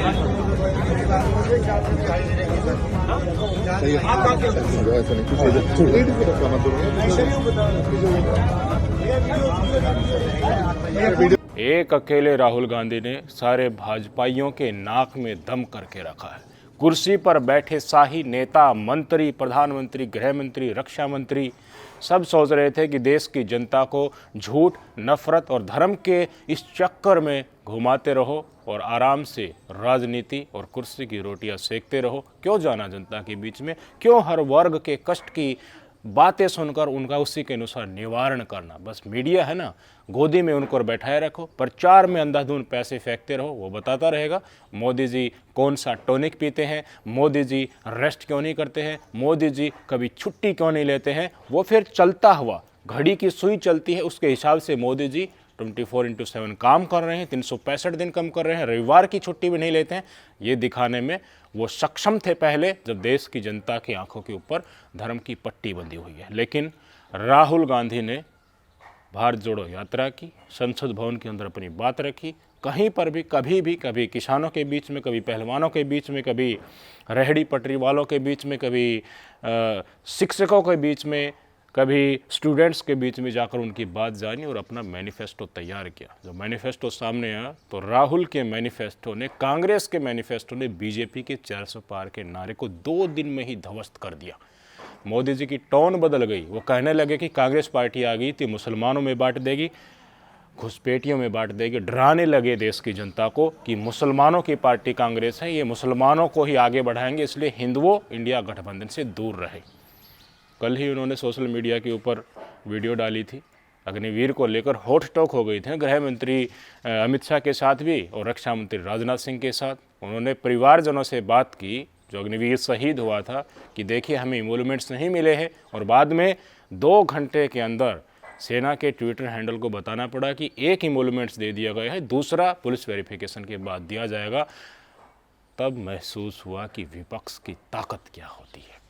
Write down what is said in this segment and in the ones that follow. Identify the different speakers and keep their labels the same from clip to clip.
Speaker 1: एक अकेले राहुल गांधी ने सारे भाजपाइयों के नाक में दम करके रखा है। कुर्सी पर बैठे शाही नेता, मंत्री, प्रधानमंत्री, गृह मंत्री, रक्षा मंत्री सब सोच रहे थे कि देश की जनता को झूठ, नफरत और धर्म के इस चक्कर में घुमाते रहो और आराम से राजनीति और कुर्सी की रोटियां सेकते रहो। क्यों जाना जनता के बीच में, क्यों हर वर्ग के कष्ट की बातें सुनकर उनका उसी के अनुसार निवारण करना। बस मीडिया है ना, गोदी में उनको बैठाए रखो, प्रचार में अंधाधुंध पैसे फेंकते रहो, वो बताता रहेगा मोदी जी कौन सा टॉनिक पीते हैं, मोदी जी रेस्ट क्यों नहीं करते हैं, मोदी जी कभी छुट्टी क्यों नहीं लेते हैं। वो फिर चलता हुआ, घड़ी की सुई चलती है उसके हिसाब से मोदी जी 24/7 काम कर रहे हैं, 365 दिन कम कर रहे हैं, रविवार की छुट्टी भी नहीं लेते हैं। ये दिखाने में वो सक्षम थे पहले, जब देश की जनता की आंखों के ऊपर धर्म की पट्टी बंधी हुई है। लेकिन राहुल गांधी ने भारत जोड़ो यात्रा की, संसद भवन के अंदर अपनी बात रखी, कहीं पर भी कभी किसानों के बीच में, कभी पहलवानों के बीच में, कभी रेहड़ी पटरी वालों के बीच में, कभी शिक्षकों के बीच में, कभी स्टूडेंट्स के बीच में जाकर उनकी बात जानी और अपना मैनिफेस्टो तैयार किया। जब मैनिफेस्टो सामने आया तो राहुल के मैनिफेस्टो ने, कांग्रेस के मैनिफेस्टो ने बीजेपी के 400 पार के नारे को 2 दिन में ही ध्वस्त कर दिया। मोदी जी की टोन बदल गई, वो कहने लगे कि कांग्रेस पार्टी आ गई थी, मुसलमानों में बांट देगी, घुसपैठियों में बांट देगी। डराने लगे देश की जनता को कि मुसलमानों की पार्टी कांग्रेस है, ये मुसलमानों को ही आगे बढ़ाएंगे, इसलिए हिंदुओं इंडिया गठबंधन से दूर रहे। कल ही उन्होंने सोशल मीडिया के ऊपर वीडियो डाली थी, अग्निवीर को लेकर हॉट टॉक हो गई थी गृह मंत्री अमित शाह के साथ भी और रक्षा मंत्री राजनाथ सिंह के साथ। उन्होंने परिवारजनों से बात की जो अग्निवीर शहीद हुआ था कि देखिए हमें इमोलमेंट्स नहीं मिले हैं, और बाद में 2 घंटे के अंदर सेना के ट्विटर हैंडल को बताना पड़ा कि एक इमोलमेंट्स दे दिया गया है, दूसरा पुलिस वेरिफिकेशन के बाद दिया जाएगा। तब महसूस हुआ कि विपक्ष की ताकत क्या होती है।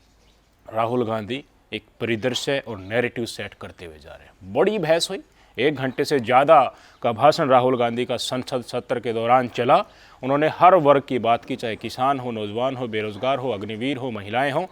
Speaker 1: राहुल गांधी एक परिदृश्य और नैरेटिव सेट करते हुए जा रहे हैं। बड़ी बहस हुई, 1 घंटे से ज़्यादा का भाषण राहुल गांधी का संसद सत्र के दौरान चला। उन्होंने हर वर्ग की बात की, चाहे किसान हो, नौजवान हो, बेरोजगार हो, अग्निवीर हो, महिलाएं हों,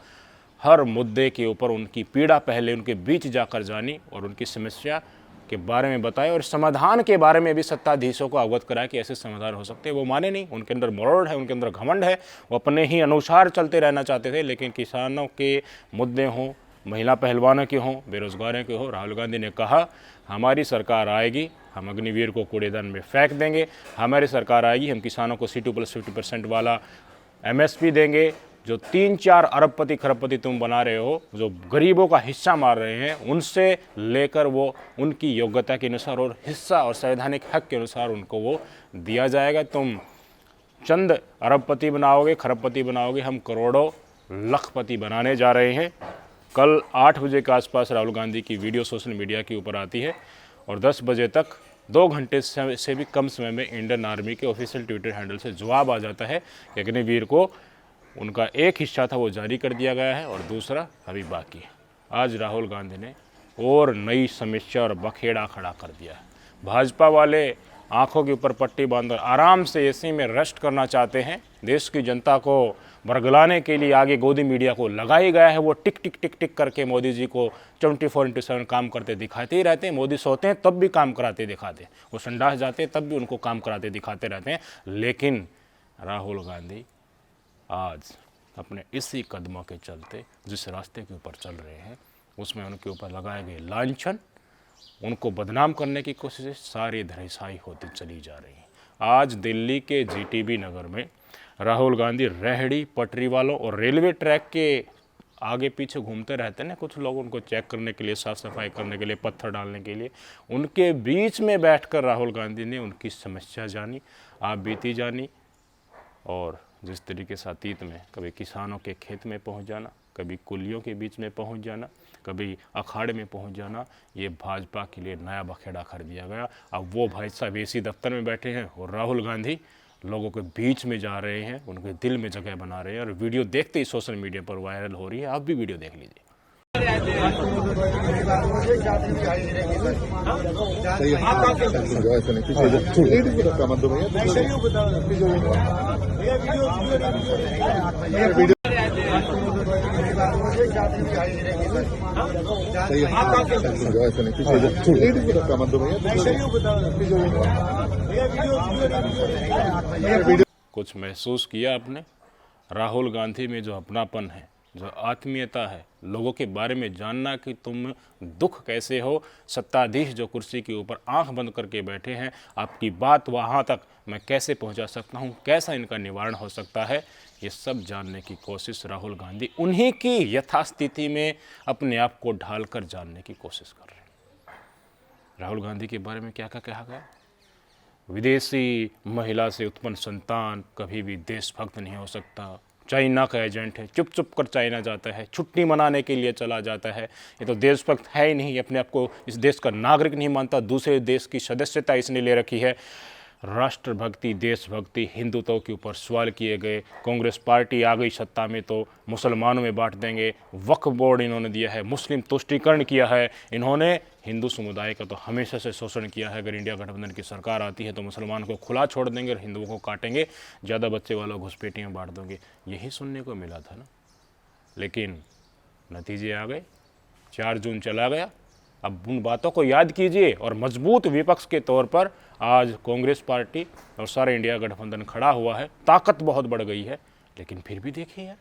Speaker 1: हर मुद्दे के ऊपर उनकी पीड़ा पहले उनके बीच जाकर जानी और उनकी समस्या के बारे में बताया और समाधान के बारे में भी सत्ताधीशों को अवगत कराया कि ऐसे समाधान हो सकते हैं। वो माने नहीं, उनके अंदर मोरड है, उनके अंदर घमंड है, वो अपने ही अनुसार चलते रहना चाहते थे। लेकिन किसानों के मुद्दे हों, महिला पहलवानों के हों, बेरोजगारों के हों, राहुल गांधी ने कहा हमारी सरकार आएगी, हम अग्निवीर को कूड़ेदान में फेंक देंगे, हमारी सरकार आएगी, हम किसानों को C2+50% वाला MSP देंगे। जो 3-4 अरबपति खरबपति तुम बना रहे हो, जो गरीबों का हिस्सा मार रहे हैं, उनसे लेकर वो उनकी योग्यता के अनुसार और हिस्सा और संवैधानिक हक के अनुसार उनको वो दिया जाएगा। तुम चंद अरबपति बनाओगे, खरबपति बनाओगे, हम करोड़ों लखपति बनाने जा रहे हैं। कल 8 बजे के आसपास राहुल गांधी की वीडियो सोशल मीडिया के ऊपर आती है और 10 बजे तक 2 घंटे से भी कम समय में इंडियन आर्मी के ऑफिशियल ट्विटर हैंडल से जवाब आ जाता है कि अग्निवीर को उनका एक हिस्सा था वो जारी कर दिया गया है और दूसरा अभी बाकी है। आज राहुल गांधी ने और नई समस्या और बखेड़ा खड़ा कर दिया है। भाजपा वाले आंखों के ऊपर पट्टी बांधकर आराम से एसी में रेस्ट करना चाहते हैं। देश की जनता को बरगलाने के लिए आगे गोदी मीडिया को लगाई गया है। वो टिक टिक टिक टिक करके मोदी जी को 24/7 काम करते दिखाते ही रहते हैं। मोदी सोते हैं तब भी काम कराते दिखाते हैं, वो संडास जाते हैं तब भी उनको काम कराते दिखाते रहते हैं। लेकिन राहुल गांधी आज अपने इसी कदमों के चलते जिस रास्ते के ऊपर चल रहे हैं उसमें उनके ऊपर लगाए गए लांछन, उनको बदनाम करने की कोशिश सारी धराशायी होती चली जा रही है। आज दिल्ली के GTB नगर में राहुल गांधी रेहड़ी पटरी वालों और रेलवे ट्रैक के आगे पीछे घूमते रहते हैं ना, कुछ लोग उनको चेक करने के लिए, साफ सफाई करने के लिए, पत्थर डालने के लिए, उनके बीच में बैठकर राहुल गांधी ने उनकी समस्या जानी, आप बीती जानी। और जिस तरीके से अतीत में कभी किसानों के खेत में पहुंच जाना, कभी कुलियों के बीच में पहुंच जाना, कभी अखाड़े में पहुंच जाना, ये भाजपा के लिए नया बखेड़ा कर दिया गया। अब वो भाई साहब AC दफ्तर में बैठे हैं और राहुल गांधी लोगों के बीच में जा रहे हैं, उनके दिल में जगह बना रहे हैं। और वीडियो देखते ही सोशल मीडिया पर वायरल हो रही है, आप भी वीडियो देख लीजिए।
Speaker 2: सही है। जो ऐसा नहीं पीछे छोड़ लेडीज को धक्का मत दो भैया। सही है। जो ऐसा नहीं पीछे छोड़ लेडीज को धक्का मत दो भैया।
Speaker 1: कुछ महसूस किया आपने? राहुल गांधी में जो अपनापन है, जो आत्मीयता है, लोगों के बारे में जानना कि तुम दुख कैसे हो, सत्ताधीश जो कुर्सी के ऊपर आंख बंद करके बैठे हैं, आपकी बात वहाँ तक मैं कैसे पहुँचा सकता हूँ, कैसा इनका निवारण हो सकता है, ये सब जानने की कोशिश राहुल गांधी उन्हीं की यथास्थिति में अपने आप को ढालकर जानने की कोशिश कर रहे हैं। राहुल गांधी के बारे में क्या क्या कहा गया? विदेशी महिला से उत्पन्न संतान कभी भी देशभक्त नहीं हो सकता, चाइना का एजेंट है, चुप चुप कर चाइना जाता है, छुट्टी मनाने के लिए चला जाता है, ये तो देशभक्त है ही नहीं, अपने आप को इस देश का नागरिक नहीं मानता, दूसरे देश की सदस्यता इसने ले रखी है। राष्ट्रभक्ति, देशभक्ति, हिंदुत्व के ऊपर सवाल किए गए। कांग्रेस पार्टी आ गई सत्ता में तो मुसलमानों में बांट देंगे, वक्फ बोर्ड इन्होंने दिया है, मुस्लिम तुष्टीकरण किया है, इन्होंने हिंदू समुदाय का तो हमेशा से शोषण किया है। अगर इंडिया गठबंधन की सरकार आती है तो मुसलमान को खुला छोड़ देंगे और हिंदुओं को काटेंगे, ज़्यादा बच्चे वालों घुसपैठी में बांट दोगे, यही सुनने को मिला था ना। लेकिन नतीजे आ गए, 4 जून चला गया। अब उन बातों को याद कीजिए और मजबूत विपक्ष के तौर पर आज कांग्रेस पार्टी और सारा इंडिया गठबंधन खड़ा हुआ है, ताकत बहुत बढ़ गई है। लेकिन फिर भी देखिए यार,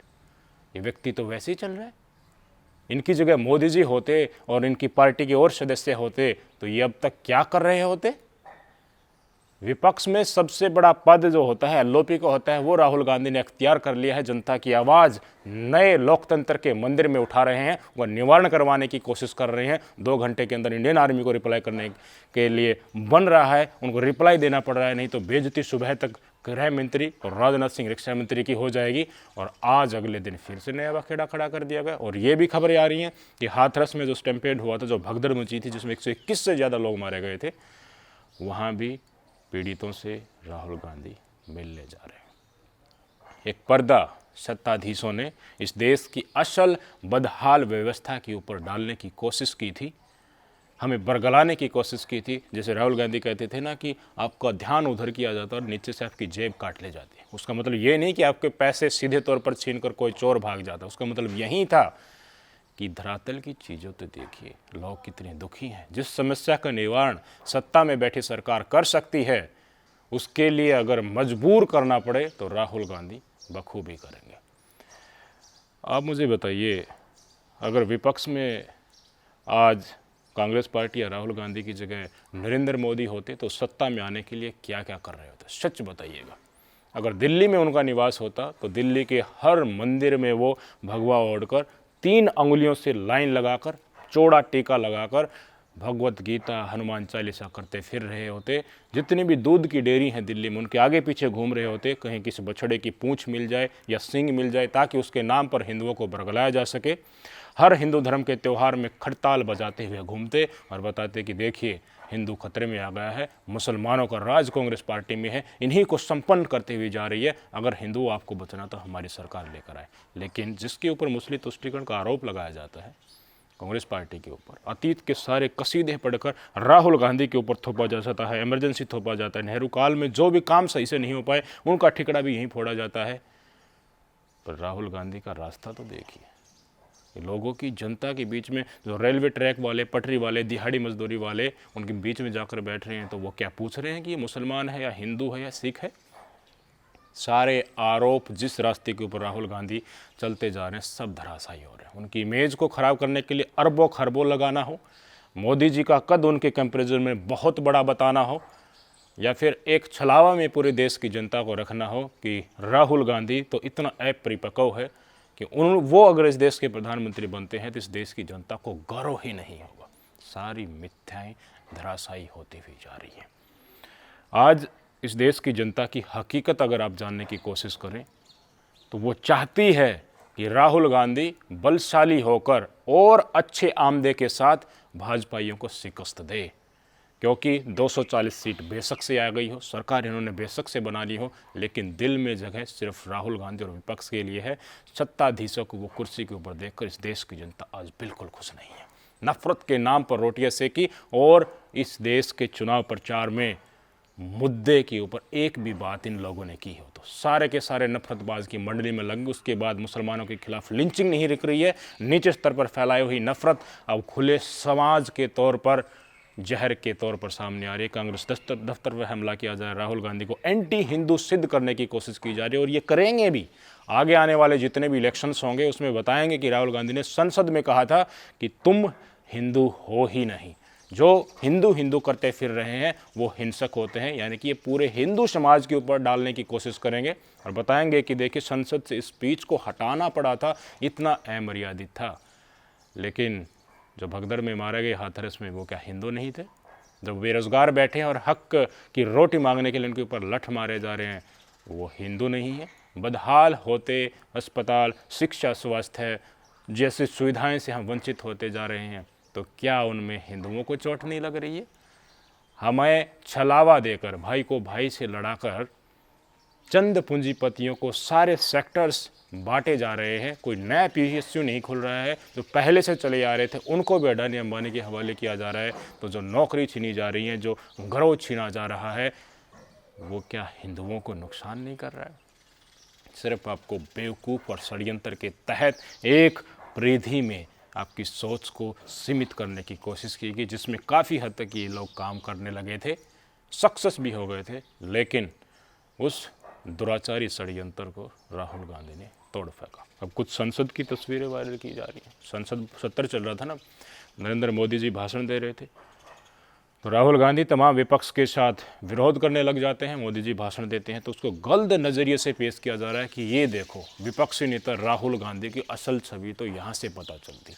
Speaker 1: ये व्यक्ति तो वैसे ही चल रहा है। इनकी जगह मोदी जी होते और इनकी पार्टी के और सदस्य होते तो ये अब तक क्या कर रहे होते? विपक्ष में सबसे बड़ा पद जो होता है एलओपी का होता है, वो राहुल गांधी ने अख्तियार कर लिया है। जनता की आवाज़ नए लोकतंत्र के मंदिर में उठा रहे हैं, वह निवारण करवाने की कोशिश कर रहे हैं। 2 घंटे के अंदर इंडियन आर्मी को रिप्लाई करने के लिए बन रहा है, उनको रिप्लाई देना पड़ रहा है, नहीं तो बेइज्जती सुबह तक गृह मंत्री और राजनाथ सिंह रक्षा मंत्री की हो जाएगी। और आज अगले दिन फिर से नया बखेड़ा खड़ा कर दिया गया। और ये भी खबरें आ रही हैं कि हाथरस में जो स्टैम्पेड हुआ था, जो भगदड़ मची थी, जिसमें 121 से ज़्यादा लोग मारे गए थे, वहाँ भी पीड़ितों से राहुल गांधी मिलने जा रहे हैं। एक पर्दा सत्ताधीशों ने इस देश की असल बदहाल व्यवस्था के ऊपर डालने की कोशिश की थी, हमें बरगलाने की कोशिश की थी। जैसे राहुल गांधी कहते थे ना कि आपका ध्यान उधर किया जाता और नीचे से आपकी जेब काट ले जाती है। उसका मतलब ये नहीं कि आपके पैसे सीधे तौर पर छीन कर कोई चोर भाग जाता, उसका मतलब यही था कि धरातल की चीज़ों तो देखिए, लोग कितने दुखी हैं। जिस समस्या का निवारण सत्ता में बैठी सरकार कर सकती है, उसके लिए अगर मजबूर करना पड़े तो राहुल गांधी बखूबी करेंगे। आप मुझे बताइए, अगर विपक्ष में आज कांग्रेस पार्टी या राहुल गांधी की जगह नरेंद्र मोदी होते तो सत्ता में आने के लिए क्या क्या कर रहे होते? सच बताइएगा। अगर दिल्ली में उनका निवास होता तो दिल्ली के हर मंदिर में वो भगवा ओढ़कर 3 अंगुलियों से लाइन लगाकर, चौड़ा टीका लगाकर भगवत गीता, हनुमान चालीसा करते फिर रहे होते। जितनी भी दूध की डेयरी हैं दिल्ली में, उनके आगे पीछे घूम रहे होते, कहीं किसी बछड़े की पूंछ मिल जाए या सींग मिल जाए, ताकि उसके नाम पर हिंदुओं को बरगलाया जा सके। हर हिंदू धर्म के त्यौहार में खड़ताल बजाते हुए घूमते और बताते कि देखिए, हिंदू खतरे में आ गया है, मुसलमानों का राज कांग्रेस पार्टी में है, इन्हीं को संपन्न करते हुए जा रही है। अगर हिंदू आपको बचना तो हमारी सरकार लेकर आए। लेकिन जिसके ऊपर मुस्लिम तुष्टीकरण का आरोप लगाया जाता है कांग्रेस पार्टी के ऊपर, अतीत के सारे कसीदे पढ़कर राहुल गांधी के ऊपर थोपा जा सकता है, इमरजेंसी थोपा जाता है, नेहरू काल में जो भी काम सही से नहीं हो पाए उनका ठिकड़ा भी यहीं फोड़ा जाता है। पर राहुल गांधी का रास्ता तो देखिए, लोगों की, जनता के बीच में, जो रेलवे ट्रैक वाले, पटरी वाले, दिहाड़ी मजदूरी वाले, उनके बीच में जाकर बैठ रहे हैं, तो वो क्या पूछ रहे हैं कि ये मुसलमान है या हिंदू है या सिख है? सारे आरोप जिस रास्ते के ऊपर राहुल गांधी चलते जा रहे हैं, सब धराशायी हो रहे हैं। उनकी इमेज को ख़राब करने के लिए अरबों खरबों लगाना हो, मोदी जी का कद उनके कंपेरिजन में बहुत बड़ा बताना हो, या फिर एक छलावा में पूरे देश की जनता को रखना हो कि राहुल गांधी तो इतना अपरिपक्व है कि वो अगर इस देश के प्रधानमंत्री बनते हैं तो इस देश की जनता को गौरव ही नहीं होगा। सारी मिथ्याएं धराशायी होती हुई जा रही हैं। आज इस देश की जनता की हकीकत अगर आप जानने की कोशिश करें तो वो चाहती है कि राहुल गांधी बलशाली होकर और अच्छे आमदे के साथ भाजपाइयों को शिकस्त दे। क्योंकि 240 सीट बेशक से आ गई हो, सरकार इन्होंने बेशक से बना ली हो, लेकिन दिल में जगह सिर्फ राहुल गांधी और विपक्ष के लिए है। सत्ताधीशों को वो कुर्सी के ऊपर देखकर इस देश की जनता आज बिल्कुल खुश नहीं है। नफरत के नाम पर रोटियां सेकी और इस देश के चुनाव प्रचार में मुद्दे के ऊपर एक भी बात इन लोगों ने की हो तो सारे के सारे नफरतबाज की मंडली में लगे। उसके बाद मुसलमानों के खिलाफ लिंचिंग नहीं रुक रही है, नीचे स्तर पर फैलाई हुई नफरत अब खुले समाज के तौर पर जहर के तौर पर सामने आ रही है। कांग्रेस दफ्तर पर हमला किया जा रहा है, राहुल गांधी को एंटी हिंदू सिद्ध करने की कोशिश की जा रही है और ये करेंगे भी। आगे आने वाले जितने भी इलेक्शंस होंगे उसमें बताएंगे कि राहुल गांधी ने संसद में कहा था कि तुम हिंदू हो ही नहीं, जो हिंदू हिंदू करते फिर रहे हैं वो हिंसक होते हैं, यानी कि ये पूरे हिंदू समाज के ऊपर डालने की कोशिश करेंगे और बताएंगे कि देखिए संसद से स्पीच को हटाना पड़ा था, इतना अमर्यादित था। लेकिन जो भगदड़ में मारे गए हाथरस में वो क्या हिंदू नहीं थे? जब बेरोजगार बैठे हैं और हक की रोटी मांगने के लिए उनके ऊपर लठ मारे जा रहे हैं वो हिंदू नहीं है? बदहाल होते अस्पताल, शिक्षा, स्वास्थ्य जैसी सुविधाएं से हम वंचित होते जा रहे हैं, तो क्या उनमें हिंदुओं को चोट नहीं लग रही है? हमें छलावा देकर, भाई को भाई से लड़ाकर चंद पूंजीपतियों को सारे सेक्टर्स बांटे जा रहे हैं। कोई नया PSU नहीं खुल रहा है, जो पहले से चले आ रहे थे उनको भी अडानी अंबानी के हवाले किया जा रहा है। तो जो नौकरी छीनी जा रही है, जो गौरव छीना जा रहा है, वो क्या हिंदुओं को नुकसान नहीं कर रहा है? सिर्फ आपको बेवकूफ़ और षड्यंत्र के तहत एक परिधि में आपकी सोच को सीमित करने की कोशिश की गई, जिसमें काफ़ी हद तक ये लोग काम करने लगे थे, सक्सेस भी हो गए थे, लेकिन उस दुराचारी षड्यंत्र को राहुल गांधी ने तोड़ फेंका। अब कुछ संसद की तस्वीरें वायरल की जा रही हैं। संसद सत्र चल रहा था ना, नरेंद्र मोदी जी भाषण दे रहे थे, तो राहुल गांधी तमाम विपक्ष के साथ विरोध करने लग जाते हैं। मोदी जी भाषण देते हैं तो उसको गलत नज़रिए से पेश किया जा रहा है कि ये देखो विपक्षी नेता राहुल गांधी की असल छवि तो यहाँ से पता चलती।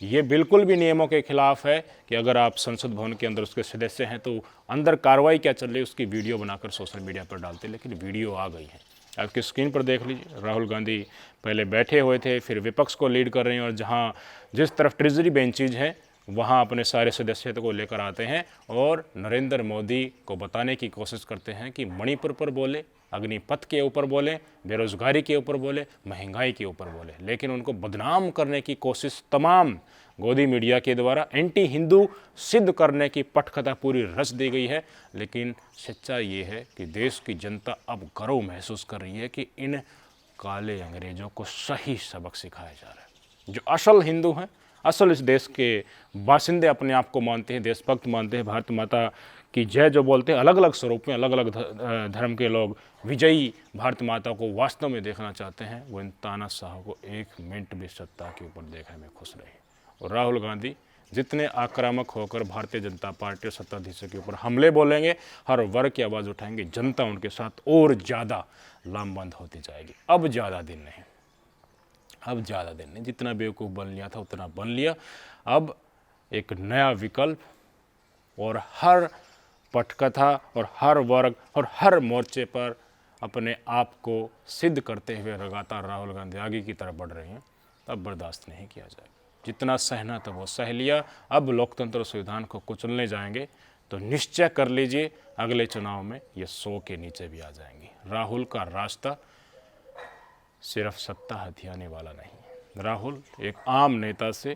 Speaker 1: ये बिल्कुल भी नियमों के खिलाफ है कि अगर आप संसद भवन के अंदर उसके सदस्य हैं तो अंदर कार्रवाई क्या चल रही है उसकी वीडियो बनाकर सोशल मीडिया पर डालते, लेकिन वीडियो आ गई है। आपकी स्क्रीन पर देख लीजिए, राहुल गांधी पहले बैठे हुए थे, फिर विपक्ष को लीड कर रहे हैं और जहाँ जिस तरफ ट्रेजरी बेंचेज हैं वहाँ अपने सारे सदस्यता को लेकर आते हैं और नरेंद्र मोदी को बताने की कोशिश करते हैं कि मणिपुर पर बोले, अग्निपथ के ऊपर बोले, बेरोजगारी के ऊपर बोले, महंगाई के ऊपर बोले, लेकिन उनको बदनाम करने की कोशिश तमाम गोदी मीडिया के द्वारा एंटी हिंदू सिद्ध करने की पटकथा पूरी रच दी गई है। लेकिन सच्चाई ये है कि देश की जनता अब गर्व महसूस कर रही है कि इन काले अंग्रेजों को सही सबक सिखाया जा रहा है। जो असल हिंदू हैं, असल इस देश के बाशिंदे अपने आप को मानते हैं, देशभक्त मानते हैं, भारत माता की जय जो बोलते हैं, अलग अलग स्वरूप में अलग अलग धर्म के लोग विजयी भारत माता को वास्तव में देखना चाहते हैं, वो इन तानाशाह को एक मिनट भी सत्ता के ऊपर देखने में खुश रहे। और राहुल गांधी जितने आक्रामक होकर भारतीय जनता पार्टी और सत्ताधीशों के ऊपर हमले बोलेंगे, हर वर्ग की आवाज़ उठाएंगे, जनता उनके साथ और ज़्यादा लामबंद होती जाएगी। अब ज़्यादा दिन नहीं, अब ज़्यादा दिन नहीं, जितना बेवकूफ़ बन लिया था उतना बन लिया। अब एक नया विकल्प और हर पटकथा और हर वर्ग और हर मोर्चे पर अपने आप को सिद्ध करते हुए लगातार राहुल गांधी आगे की तरफ बढ़ रहे हैं। अब बर्दाश्त नहीं किया जाएगा, जितना सहना था वो सह लिया। अब लोकतंत्र और संविधान को कुचलने जाएंगे तो निश्चय कर लीजिए अगले चुनाव में ये 100 के नीचे भी आ जाएंगी। राहुल का रास्ता सिर्फ सत्ता हथियाने वाला नहीं है। राहुल एक आम नेता से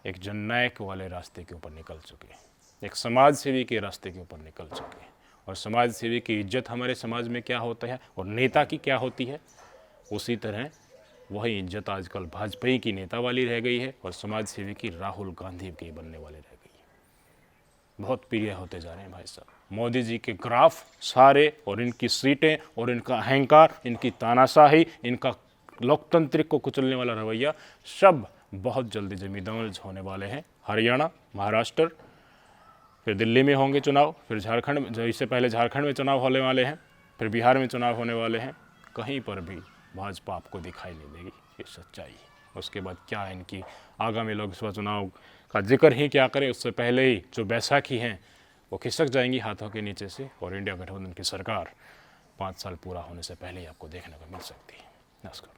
Speaker 1: एक जननायक वाले रास्ते के ऊपर निकल चुके हैं, एक समाज सेवी के रास्ते के ऊपर निकल चुके हैं। और समाज सेवी की इज्जत हमारे समाज में क्या होता है और नेता की क्या होती है, उसी तरह वही इज्जत आजकल भाजपा की नेता वाली रह गई है और समाज सेवी की राहुल गांधी की बनने वाली रह गई है। बहुत प्रिय होते जा रहे हैं भाई साहब मोदी जी के ग्राफ सारे, और इनकी सीटें और इनका अहंकार, इनकी तानाशाही, इनका लोकतांत्रिक को कुचलने वाला रवैया सब बहुत जल्दी जमींदार होने वाले हैं। हरियाणा, महाराष्ट्र, फिर दिल्ली में होंगे चुनाव, फिर झारखंड में, इससे पहले झारखंड में चुनाव होने वाले हैं, फिर बिहार में चुनाव होने वाले हैं। कहीं पर भी भाजपा आपको दिखाई नहीं देगी, ये सच्चाई है। उसके बाद क्या इनकी आगामी लोकसभा चुनाव का जिक्र ही क्या करें, उससे पहले ही जो बैसाखी हैं वो खिसक जाएंगी हाथों के नीचे से और इंडिया गठबंधन की सरकार 5 साल पूरा होने से पहले ही आपको देखने को मिल सकती है। नमस्कार।